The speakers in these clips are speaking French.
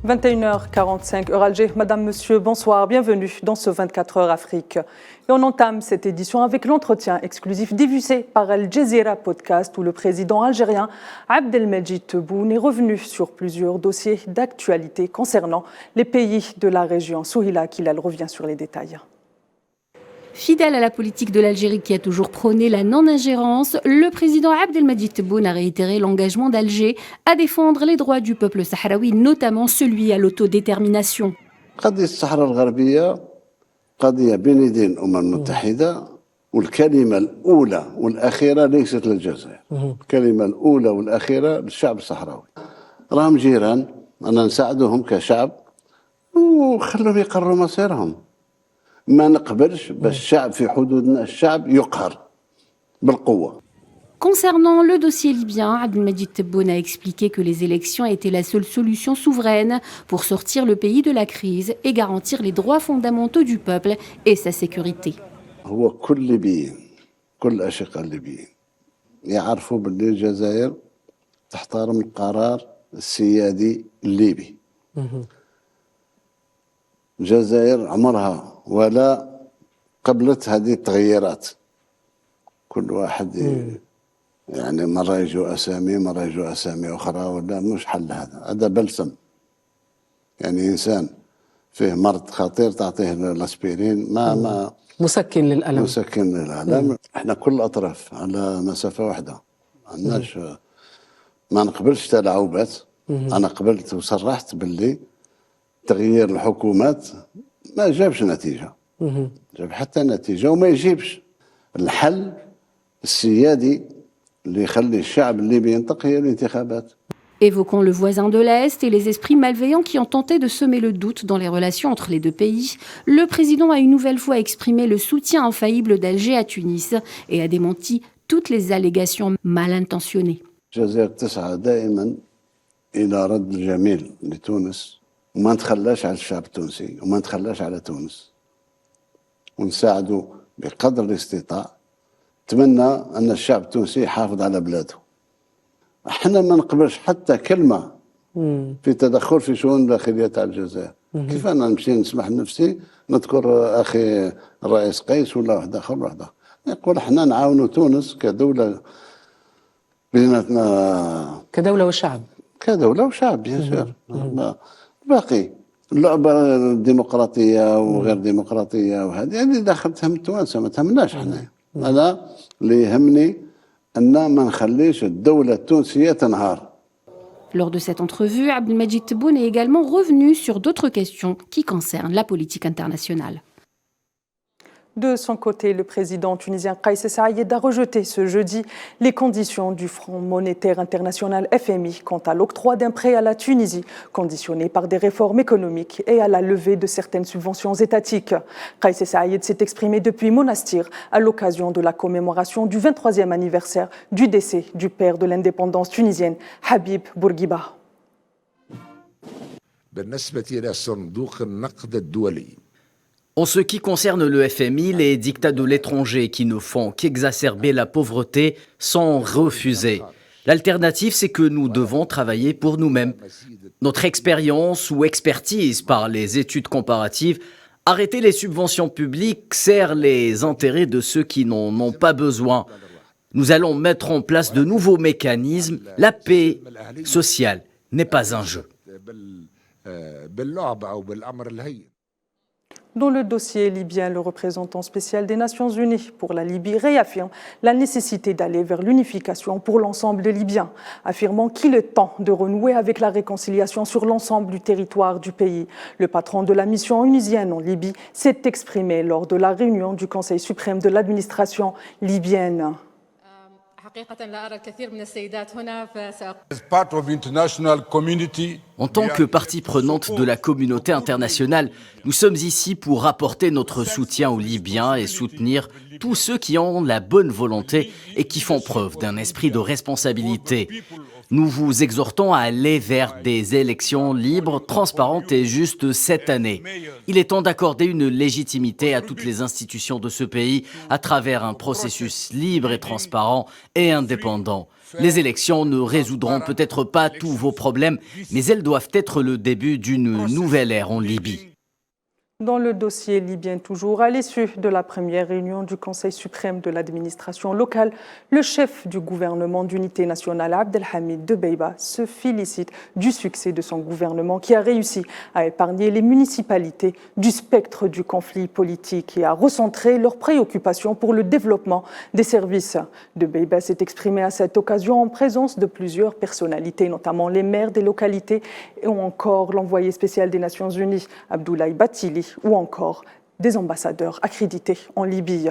21h45, heure Alger. Madame, Monsieur, bonsoir, bienvenue dans ce 24 heures Afrique. Et on entame cette édition avec l'entretien exclusif diffusé par Al Jazeera Podcast où le président algérien Abdelmadjid Tebboune est revenu sur plusieurs dossiers d'actualité concernant les pays de la région. Souhila Kilal revient sur les détails. Fidèle à la politique de l'Algérie qui a toujours prôné la non-ingérence, le président Abdelmadjid Tebboune a réitéré l'engagement d'Alger à défendre les droits du peuple sahraoui, notamment celui à l'autodétermination. قضية الصحراء الغربية قضية بين يدين الأمم المتحدة والكلمة الأولى والأخيرة ليست للجزائر. الكلمة الأولى والأخيرة للشعب الصحراوي. راهم جيران، أنا نساعدهم كشعب وخلوهم يقرروا مصيرهم. ما نقبلش باش الشعب في حدودنا الشعب يقهر بالقوة. Concernant le dossier libyen, Abdelmadjid Tebboune a expliqué que les élections étaient la seule solution souveraine pour sortir le pays de la crise et garantir les droits fondamentaux du peuple et sa sécurité. هو كل ليبيين كل الأشقاء الليبيين يعرفوا باللي الجزائر تحترم القرار السيادي الليبي. الجزائر عمرها ولا قبلت هذه التغييرات. كل واحد يعني مرة يجوا أسامي مرة يجوا أسامي أخرى ولا مش حل هذا بلسم. يعني إنسان فيه مرض خطير تعطيه الأسبرين ما مسكن للألم. مسكن للألم. احنا كل الأطراف على مسافة واحدة. عندناش ما نقبلش تلاعبات. أنا قبلت وصرحت باللي تغيير الحكومات ما جابش نتيجة. جاب حتى نتيجة وما يجيبش. الحل السيادي اللي يخلي الشعب الليبي ينطق هي الانتخابات. Évoquons le voisin de l'Est et les esprits malveillants qui ont tenté de semer le doute dans les relations entre les deux pays. Le président a une nouvelle fois exprimé le soutien infaillible d'Alger à Tunis et a démenti toutes les allégations mal intentionnées. الجزائر تسعى دائما إلى رد الجميل لتونس وما نتخلاش على الشعب التونسي وما نتخلاش على تونس ونساعده بقدر الاستطاع. نتمنى أن الشعب التونسي يحافظ على بلاده. احنا ما نقبلش حتى كلمة في تدخل في شؤون داخلية تاع الجزائر. كيف أنا نمشي نسمح لنفسي نذكر أخي الرئيس قيس ولا واحد آخر واحد آخر يقول احنا نعاونوا تونس كدولة بيناتنا كدولة وشعب. كدولة وشعب بيان سور. باقي اللعبة الديمقراطية وغير ديمقراطية وهذه اللي داخل تهم التوانسة ما تهمناش احنا. أنا اللي يهمني أن ما نخليش الدولة التونسية تنهار. Lors de cette entrevue, Abdelmadjid Tebboune est également revenu sur d'autres questions qui concernent la politique internationale. De son côté, le président tunisien Kais Saïed a rejeté ce jeudi les conditions du Fonds monétaire international FMI quant à l'octroi d'un prêt à la Tunisie, conditionné par des réformes économiques et à la levée de certaines subventions étatiques. Kais Saïed s'est exprimé depuis Monastir à l'occasion de la commémoration du 23e anniversaire du décès du père de l'indépendance tunisienne, Habib Bourguiba. En ce qui concerne le FMI, les dictats de l'étranger qui ne font qu'exacerber la pauvreté sont refusés. L'alternative, c'est que nous devons travailler pour nous-mêmes. Notre expérience ou expertise par les études comparatives, arrêter les subventions publiques sert les intérêts de ceux qui n'en ont pas besoin. Nous allons mettre en place de nouveaux mécanismes. La paix sociale n'est pas un jeu. Dans le dossier libyen, le représentant spécial des Nations Unies pour la Libye réaffirme la nécessité d'aller vers l'unification pour l'ensemble des Libyens, affirmant qu'il est temps de renouer avec la réconciliation sur l'ensemble du territoire du pays. Le patron de la mission onusienne en Libye s'est exprimé lors de la réunion du Conseil suprême de l'administration libyenne. En tant que partie prenante de la communauté internationale, nous sommes ici pour apporter notre soutien aux Libyens et soutenir tous ceux qui ont la bonne volonté et qui font preuve d'un esprit de responsabilité. Nous vous exhortons à aller vers des élections libres, transparentes et justes cette année. Il est temps d'accorder une légitimité à toutes les institutions de ce pays à travers un processus libre et transparent et indépendant. Les élections ne résoudront peut-être pas tous vos problèmes, mais elles doivent être le début d'une nouvelle ère en Libye. Dans le dossier libyen toujours, à l'issue de la première réunion du Conseil suprême de l'administration locale, le chef du gouvernement d'unité nationale, Abdelhamid Dbeibah, se félicite du succès de son gouvernement qui a réussi à épargner les municipalités du spectre du conflit politique et à recentrer leurs préoccupations pour le développement des services. Dbeibah s'est exprimé à cette occasion en présence de plusieurs personnalités, notamment les maires des localités ou encore l'envoyé spécial des Nations Unies, Abdoulaye Batili, ou encore des ambassadeurs accrédités en Libye.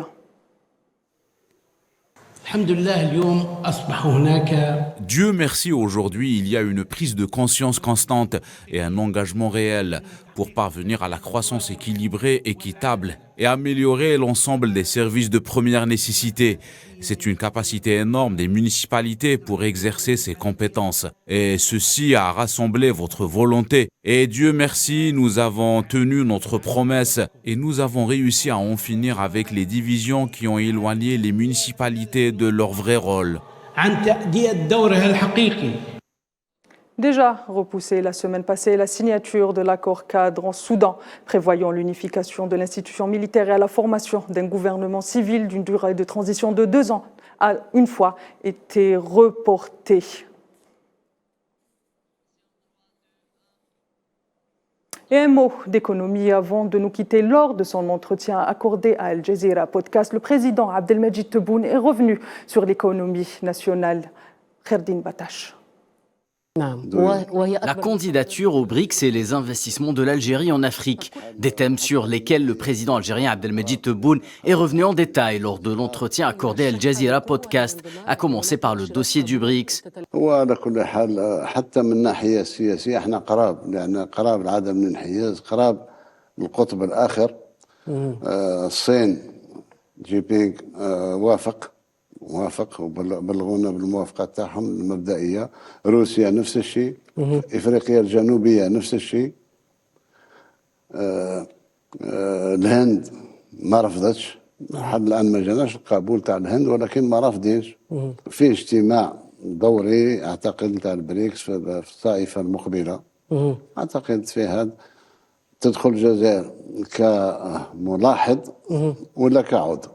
Dieu merci, aujourd'hui, il y a une prise de conscience constante et un engagement réel pour parvenir à la croissance équilibrée, équitable et améliorer l'ensemble des services de première nécessité. C'est une capacité énorme des municipalités pour exercer ces compétences. Et ceci a rassemblé votre volonté. Et Dieu merci, nous avons tenu notre promesse et nous avons réussi à en finir avec les divisions qui ont éloigné les municipalités de leur vrai rôle. Déjà repoussé la semaine passée, la signature de l'accord cadre en Soudan prévoyant l'unification de l'institution militaire et à la formation d'un gouvernement civil d'une durée de transition de 2 ans a une fois été reportée. Et un mot d'économie avant de nous quitter. Lors de son entretien accordé à Al Jazeera Podcast, le président Abdelmajid Tebboune est revenu sur l'économie nationale. Kherdine Batache. La candidature aux BRICS et les investissements de l'Algérie en Afrique, des thèmes sur lesquels le président algérien Abdelmajid Tebboune est revenu en détail lors de l'entretien accordé à Al Jazeera Podcast, à commencer par le dossier du BRICS. موافق وبلغونا بالموافقة تاعهم المبدئية. روسيا نفس الشيء. إفريقيا الجنوبية نفس الشيء. الهند ما رفضتش لحد الآن ما جاناش القبول تاع الهند ولكن ما رافضينش. في اجتماع دوري أعتقد تاع البريكس في الطائفة المقبلة. أعتقد في هذا تدخل الجزائر كملاحظ ولا كعضو.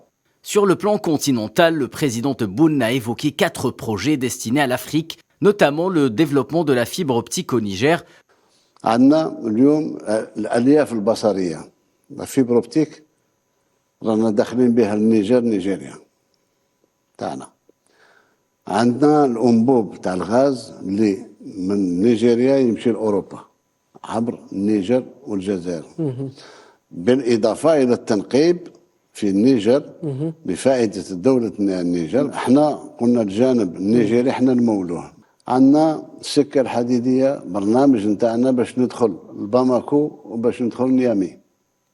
Sur le plan continental, le président Tebboune a évoqué 4 projets destinés à l'Afrique, notamment le développement de la fibre optique au Niger. عندنا اليوم الألياف البصرية الفيبر اوبتيك رانا داخلين بها النيجر نيجيريا تاعنا. عندنا الأنبوب تاع الغاز اللي من نيجيريا يمشي لأوروبا عبر النيجر والجزائر. بالإضافة إلى التنقيب في النيجر بفائدة الدولة النيجر. احنا قلنا الجانب النيجيري احنا نمولوه. عندنا السكة الحديدية برنامج نتاعنا باش ندخل لباماكو وباش ندخل نيامي.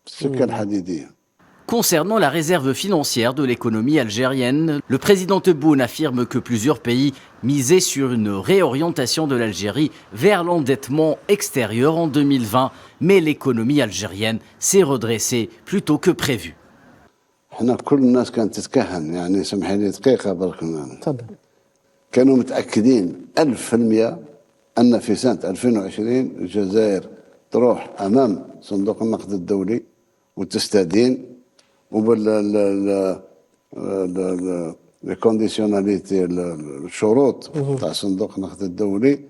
السكة الحديدية. Concernant la réserve financière de l'économie algérienne, le président Tebboune affirme que plusieurs pays misaient sur une réorientation de l'Algérie vers l'endettement extérieur en 2020, mais l'économie algérienne s'est redressée plus tôt que prévu. احنا كل الناس كانت تتكهن يعني سمحي لي دقيقة برك. تفضل. كانوا متأكدين 1000% أن في سنة 2020 الجزائر تروح أمام صندوق النقد الدولي وتستدين الكونديسيوناليتي الشروط تاع صندوق النقد الدولي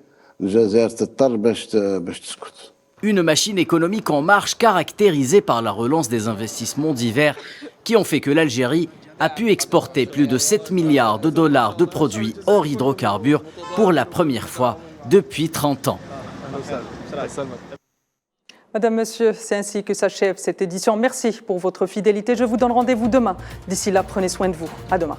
الجزائر تضطر باش تسكت. Une machine économique en marche caractérisée par la relance des investissements divers qui ont fait que l'Algérie a pu exporter plus de 7 milliards de dollars de produits hors hydrocarbures pour la première fois depuis 30 ans. Madame, Monsieur, c'est ainsi que s'achève cette édition. Merci pour votre fidélité. Je vous donne rendez-vous demain. D'ici là, prenez soin de vous. À demain.